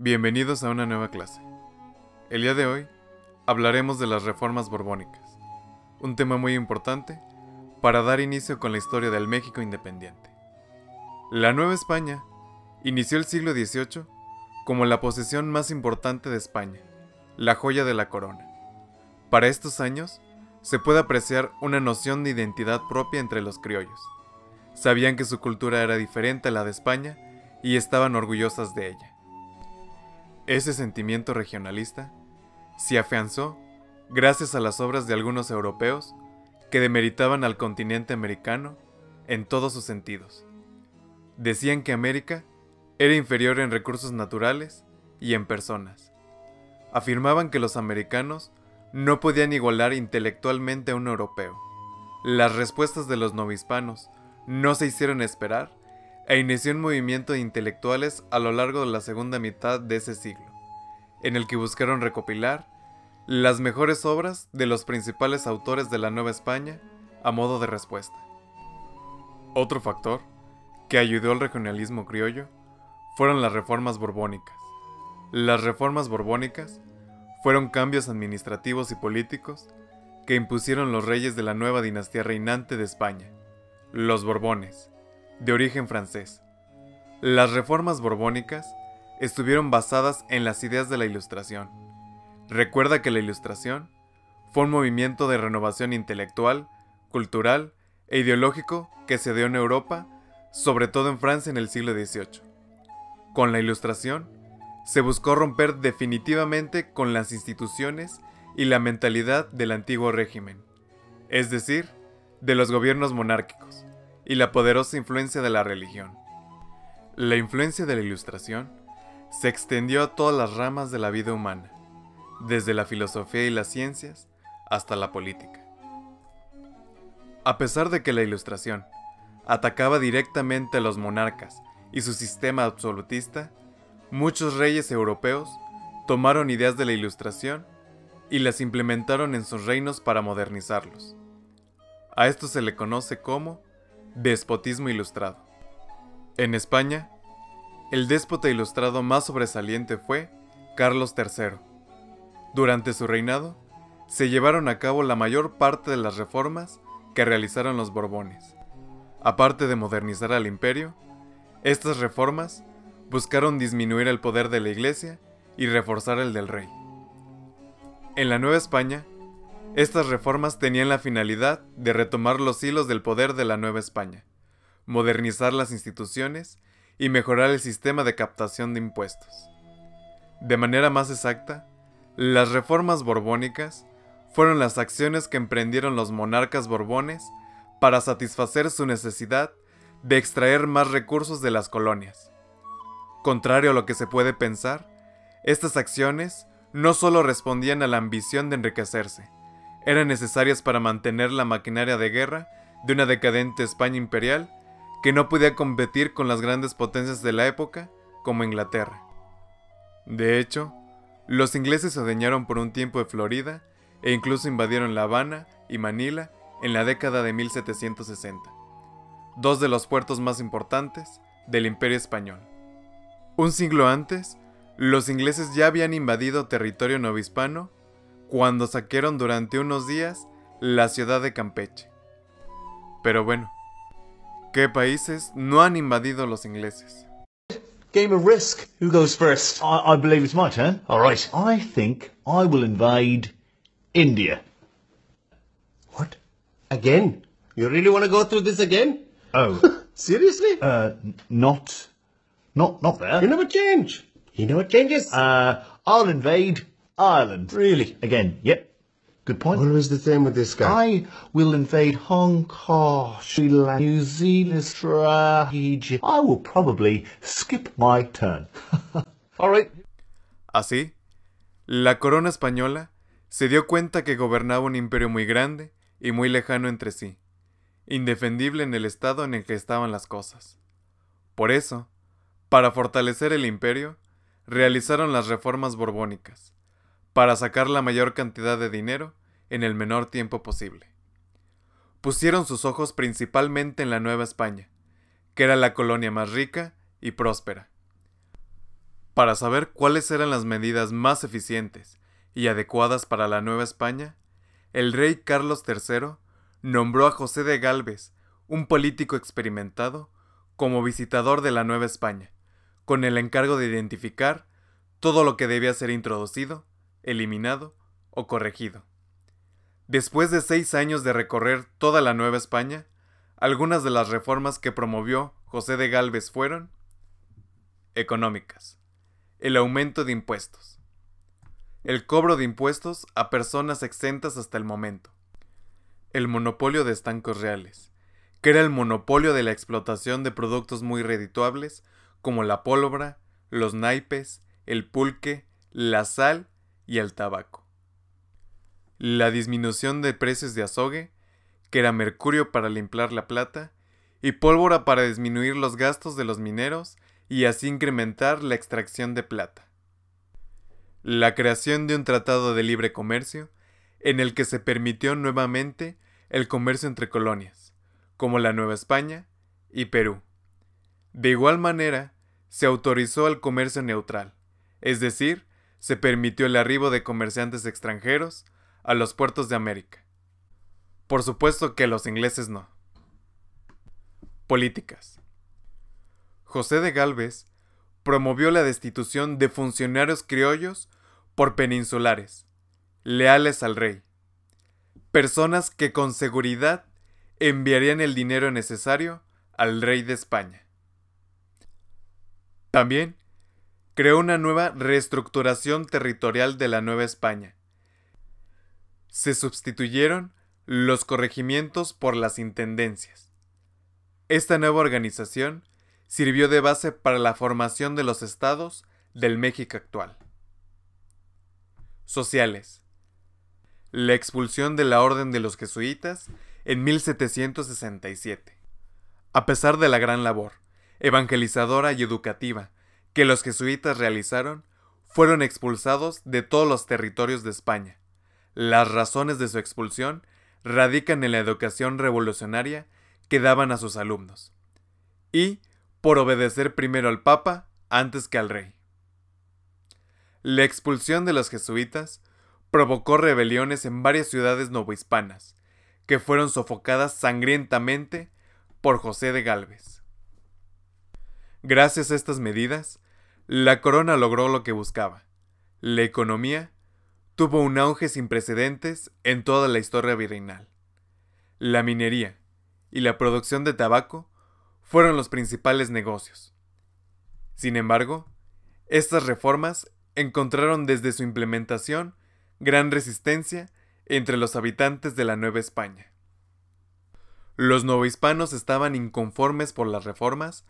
Bienvenidos a una nueva clase. El día de hoy hablaremos de las reformas borbónicas, un tema muy importante para dar inicio con la historia del México independiente. La Nueva España inició el siglo XVIII como la posesión más importante de España, la joya de la corona. Para estos años se puede apreciar una noción de identidad propia entre los criollos. Sabían que su cultura era diferente a la de España y estaban orgullosas de ella. Ese sentimiento regionalista se afianzó gracias a las obras de algunos europeos que demeritaban al continente americano en todos sus sentidos. Decían que América era inferior en recursos naturales y en personas. Afirmaban que los americanos no podían igualar intelectualmente a un europeo. Las respuestas de los novohispanos no se hicieron esperar e inició un movimiento de intelectuales a lo largo de la segunda mitad de ese siglo, en el que buscaron recopilar las mejores obras de los principales autores de la Nueva España a modo de respuesta. Otro factor que ayudó al regionalismo criollo fueron las reformas borbónicas. Las reformas borbónicas fueron cambios administrativos y políticos que impusieron los reyes de la nueva dinastía reinante de España, los Borbones, de origen francés. Las reformas borbónicas estuvieron basadas en las ideas de la Ilustración. Recuerda que la Ilustración fue un movimiento de renovación intelectual, cultural e ideológico que se dio en Europa, sobre todo en Francia en el siglo XVIII. Con la Ilustración se buscó romper definitivamente con las instituciones y la mentalidad del antiguo régimen, es decir, de los gobiernos monárquicos, y la poderosa influencia de la religión. La influencia de la Ilustración se extendió a todas las ramas de la vida humana, desde la filosofía y las ciencias hasta la política. A pesar de que la Ilustración atacaba directamente a los monarcas y su sistema absolutista, muchos reyes europeos tomaron ideas de la Ilustración y las implementaron en sus reinos para modernizarlos. A esto se le conoce como despotismo ilustrado. En España, el déspota ilustrado más sobresaliente fue Carlos III. Durante su reinado, se llevaron a cabo la mayor parte de las reformas que realizaron los Borbones. Aparte de modernizar al imperio, estas reformas buscaron disminuir el poder de la Iglesia y reforzar el del rey. En la Nueva España, estas reformas tenían la finalidad de retomar los hilos del poder de la Nueva España, modernizar las instituciones y mejorar el sistema de captación de impuestos. De manera más exacta, las reformas borbónicas fueron las acciones que emprendieron los monarcas borbones para satisfacer su necesidad de extraer más recursos de las colonias. Contrario a lo que se puede pensar, estas acciones no solo respondían a la ambición de enriquecerse, eran necesarias para mantener la maquinaria de guerra de una decadente España imperial que no podía competir con las grandes potencias de la época, como Inglaterra. De hecho, los ingleses se adueñaron por un tiempo de Florida e incluso invadieron La Habana y Manila en la década de 1760, dos de los puertos más importantes del Imperio Español. Un siglo antes, los ingleses ya habían invadido territorio novohispano cuando saquearon durante unos días la ciudad de Campeche. Pero bueno, ¿qué países no han invadido los ingleses? Game of Risk. Who goes first? I believe it's my turn. All right. I think I will invade India. What? Again? You really want to go through this again? Oh, Seriously? not there. You never change. You never changes. I'll invade Ireland. Really? Again, yep. Good point. Always the same with this guy. I will invade Hong Kong, Sri Lanka, New Zealand, Australia, Egypt. I will probably skip my turn. All right. Así, la corona española se dio cuenta que gobernaba un imperio muy grande y muy lejano entre sí, indefendible en el estado en el que estaban las cosas. Por eso, para fortalecer el imperio, realizaron las reformas borbónicas, para sacar la mayor cantidad de dinero en el menor tiempo posible. Pusieron sus ojos principalmente en la Nueva España, que era la colonia más rica y próspera. Para saber cuáles eran las medidas más eficientes y adecuadas para la Nueva España, el rey Carlos III nombró a José de Gálvez, un político experimentado, como visitador de la Nueva España, con el encargo de identificar todo lo que debía ser introducido, eliminado o corregido. Después de 6 años de recorrer toda la Nueva España, algunas de las reformas que promovió José de Gálvez fueron económicas: el aumento de impuestos, el cobro de impuestos a personas exentas hasta el momento, el monopolio de estancos reales, que era el monopolio de la explotación de productos muy redituables como la pólvora, los naipes, el pulque, la sal y el tabaco. La disminución de precios de azogue, que era mercurio para limpiar la plata, y pólvora para disminuir los gastos de los mineros y así incrementar la extracción de plata. La creación de un tratado de libre comercio, en el que se permitió nuevamente el comercio entre colonias, como la Nueva España y Perú. De igual manera, se autorizó el comercio neutral, es decir, se permitió el arribo de comerciantes extranjeros a los puertos de América. Por supuesto que los ingleses no. Políticas. José de Gálvez promovió la destitución de funcionarios criollos por peninsulares, leales al rey, personas que con seguridad enviarían el dinero necesario al rey de España. También creó una nueva reestructuración territorial de la Nueva España. Se sustituyeron los corregimientos por las intendencias. Esta nueva organización sirvió de base para la formación de los estados del México actual. Sociales. La expulsión de la Orden de los Jesuitas en 1767. A pesar de la gran labor evangelizadora y educativa que los jesuitas realizaron, fueron expulsados de todos los territorios de España. Las razones de su expulsión radican en la educación revolucionaria que daban a sus alumnos, y por obedecer primero al Papa antes que al rey. La expulsión de los jesuitas provocó rebeliones en varias ciudades novohispanas, que fueron sofocadas sangrientamente por José de Gálvez. Gracias a estas medidas, la corona logró lo que buscaba. La economía tuvo un auge sin precedentes en toda la historia virreinal. La minería y la producción de tabaco fueron los principales negocios. Sin embargo, estas reformas encontraron desde su implementación gran resistencia entre los habitantes de la Nueva España. Los novohispanos estaban inconformes por las reformas,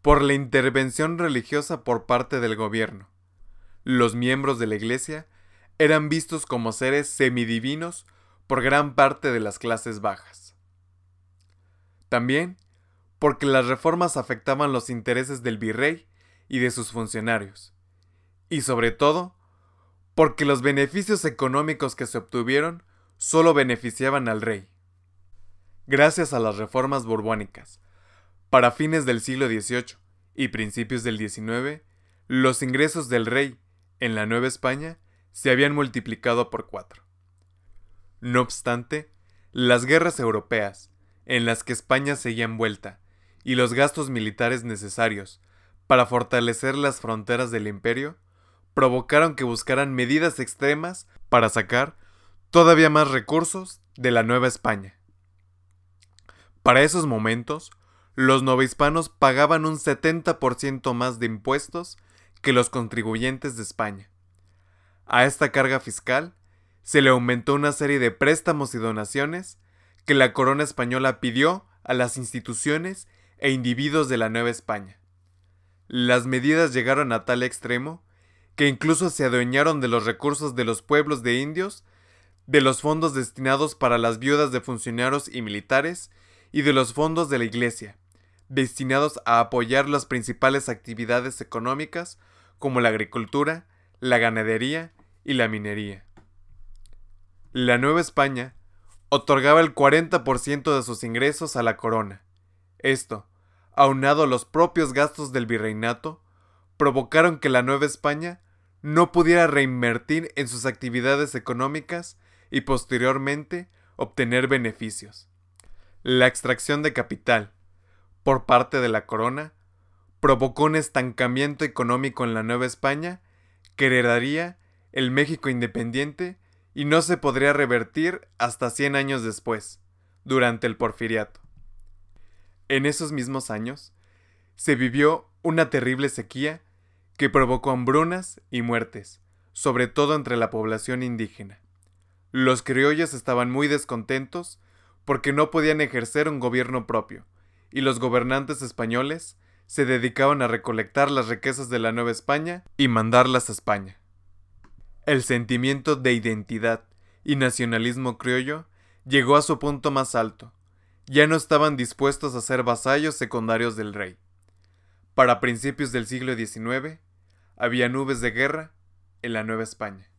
por la intervención religiosa por parte del gobierno. Los miembros de la Iglesia eran vistos como seres semidivinos por gran parte de las clases bajas. También porque las reformas afectaban los intereses del virrey y de sus funcionarios, y sobre todo porque los beneficios económicos que se obtuvieron solo beneficiaban al rey. Gracias a las reformas borbónicas, para fines del siglo XVIII y principios del XIX, los ingresos del rey en la Nueva España se habían multiplicado por 4. No obstante, las guerras europeas, en las que España seguía envuelta, y los gastos militares necesarios para fortalecer las fronteras del imperio, provocaron que buscaran medidas extremas para sacar todavía más recursos de la Nueva España. Para esos momentos, los novohispanos pagaban un 70% más de impuestos que los contribuyentes de España. A esta carga fiscal se le aumentó una serie de préstamos y donaciones que la corona española pidió a las instituciones e individuos de la Nueva España. Las medidas llegaron a tal extremo que incluso se adueñaron de los recursos de los pueblos de indios, de los fondos destinados para las viudas de funcionarios y militares, y de los fondos de la Iglesia, destinados a apoyar las principales actividades económicas como la agricultura, la ganadería y la minería. La Nueva España otorgaba el 40% de sus ingresos a la corona. Esto, aunado a los propios gastos del virreinato, provocaron que la Nueva España no pudiera reinvertir en sus actividades económicas y posteriormente obtener beneficios. La extracción de capital por parte de la corona provocó un estancamiento económico en la Nueva España que heredaría el México independiente y no se podría revertir hasta 100 años después, durante el Porfiriato. En esos mismos años, se vivió una terrible sequía que provocó hambrunas y muertes, sobre todo entre la población indígena. Los criollos estaban muy descontentos porque no podían ejercer un gobierno propio, y los gobernantes españoles se dedicaban a recolectar las riquezas de la Nueva España y mandarlas a España. El sentimiento de identidad y nacionalismo criollo llegó a su punto más alto. Ya no estaban dispuestos a ser vasallos secundarios del rey. Para principios del siglo XIX, había nubes de guerra en la Nueva España.